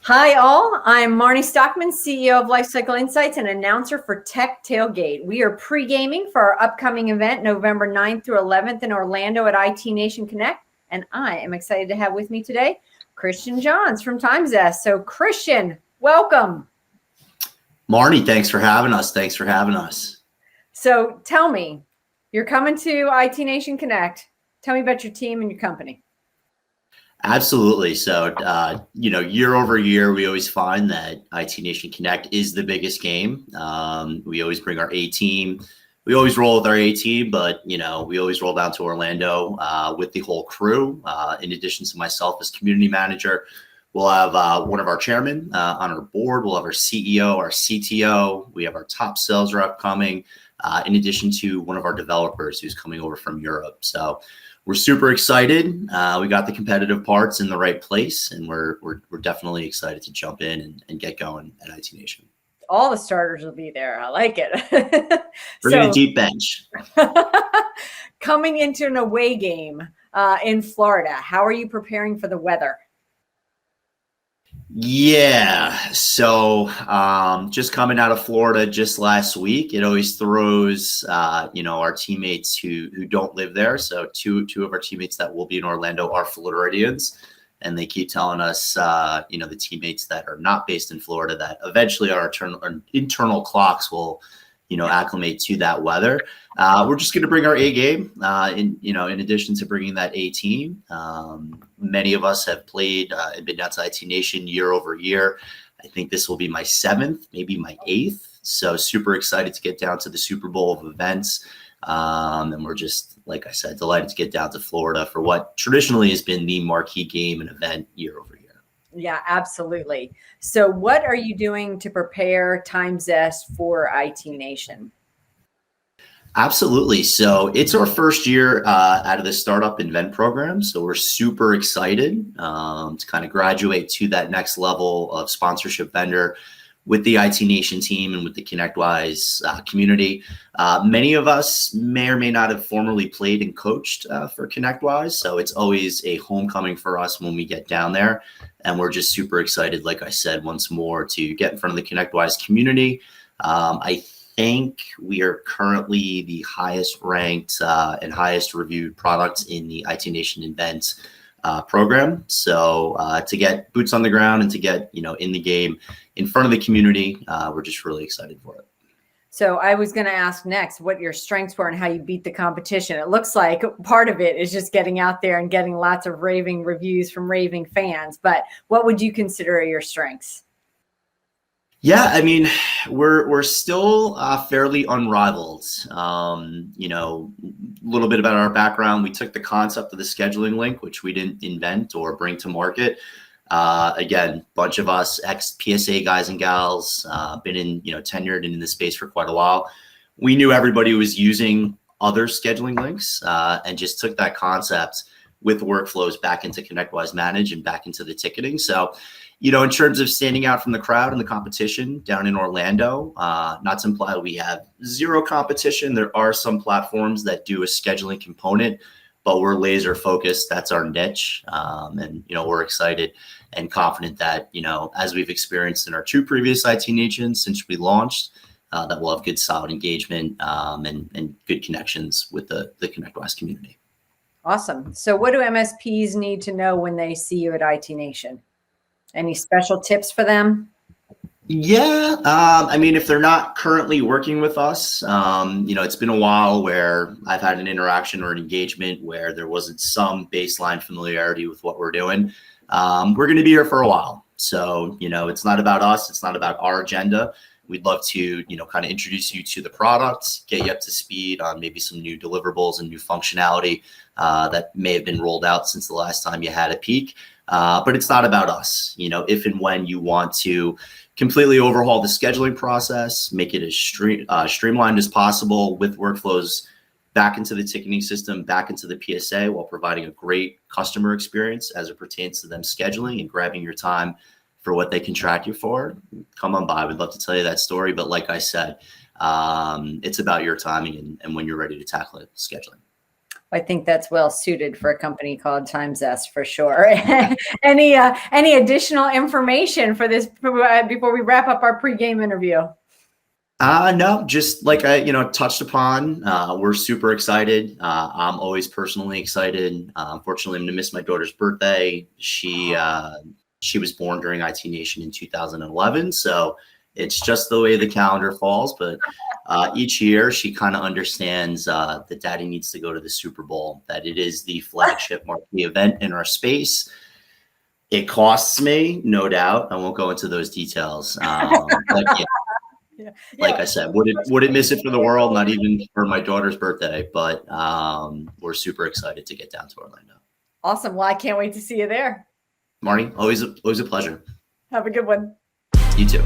Hi, all. I'm Marnie Stockman, CEO of Lifecycle Insights and announcer for Tech Tailgate. We are pre-gaming for our upcoming event, November 9th through 11th in Orlando at IT Nation Connect. And I am excited to have with me today Christian Johns from TimeZest. So, Christian, welcome. Marnie, thanks for having us. So, tell me, you're coming to IT Nation Connect. Tell me about your team and your company. Absolutely. So, year over year, we always find that IT Nation Connect is the biggest game. We always bring our A team. We always roll with our A team, but, we always roll down to Orlando with the whole crew. In addition to myself as community manager, we'll have one of our chairmen on our board. We'll have our CEO, our CTO. We have our top sales rep coming, in addition to one of our developers who's coming over from Europe. So we're super excited. We got the competitive parts in the right place, and we're definitely excited to jump in and get going at IT Nation. All the starters will be there. I like it. We're in a deep bench. Coming into an away game in Florida, how are you preparing for the weather? Yeah, so just coming out of Florida just last week, it always throws our teammates who don't live there. So two of our teammates that will be in Orlando are Floridians, and they keep telling us the teammates that are not based in Florida that eventually our internal clocks will acclimate to that weather. We're just going to bring our A game, in addition to bringing that A team. Many of us have played and been down to IT Nation year over year. I think this will be my 7th, maybe my 8th. So super excited to get down to the Super Bowl of events. And we're just, like I said, delighted to get down to Florida for what traditionally has been the marquee game and event year over year. Yeah, absolutely. So what are you doing to prepare TimeZest for IT Nation? Absolutely. So it's our first year out of the startup event program. So we're super excited to kind of graduate to that next level of sponsorship vendor with the IT Nation team and with the ConnectWise community. Many of us may or may not have formerly played and coached for ConnectWise. So it's always a homecoming for us when we get down there. And we're just super excited, like I said, once more to get in front of the ConnectWise community. I think we are currently the highest ranked and highest reviewed product in the IT Nation events program. So to get boots on the ground and to get, in the game in front of the community, we're just really excited for it. So I was going to ask next what your strengths were and how you beat the competition. It looks like part of it is just getting out there and getting lots of raving reviews from raving fans. But what would you consider your strengths? Yeah, I mean, we're still fairly unrivaled. A little bit about our background. We took the concept of the scheduling link, which we didn't invent or bring to market. Again, bunch of us ex-PSA guys and gals, been in, tenured in the space for quite a while. We knew everybody was using other scheduling links and just took that concept with workflows back into ConnectWise Manage and back into the ticketing. So, in terms of standing out from the crowd and the competition down in Orlando, not to imply we have zero competition. There are some platforms that do a scheduling component, but we're laser focused. That's our niche. And we're excited and confident that, as we've experienced in our 2 previous IT Nations since we launched, that we'll have good, solid engagement and good connections with the ConnectWise community. Awesome. So what do MSPs need to know when they see you at IT Nation? Any special tips for them? Yeah. I mean, if they're not currently working with us, it's been a while where I've had an interaction or an engagement where there wasn't some baseline familiarity with what we're doing. We're going to be here for a while. So, it's not about us. It's not about our agenda. We'd love to, kind of introduce you to the products, get you up to speed on maybe some new deliverables and new functionality that may have been rolled out since the last time you had a peek. But it's not about us. If and when you want to completely overhaul the scheduling process, make it as streamlined as possible with workflows back into the ticketing system, back into the PSA, while providing a great customer experience as it pertains to them scheduling and grabbing your time for what they contract you for, come on by. We'd love to tell you that story. But like I said, it's about your timing and when you're ready to tackle it, scheduling. I think that's well suited for a company called TimeZest for sure. Any additional information for this before we wrap up our pregame interview? No, just like I, touched upon, we're super excited. I'm always personally excited. Unfortunately, I'm gonna miss my daughter's birthday. She was born during IT Nation in 2011, so it's just the way the calendar falls. But each year, she kind of understands that Daddy needs to go to the Super Bowl. That it is the flagship marquee event in our space. It costs me, no doubt. I won't go into those details. But yeah, like I said, wouldn't miss it for the world, not even for my daughter's birthday, but we're super excited to get down to Orlando. Awesome. Well, I can't wait to see you there. Marnie, always a pleasure. Have a good one. You too.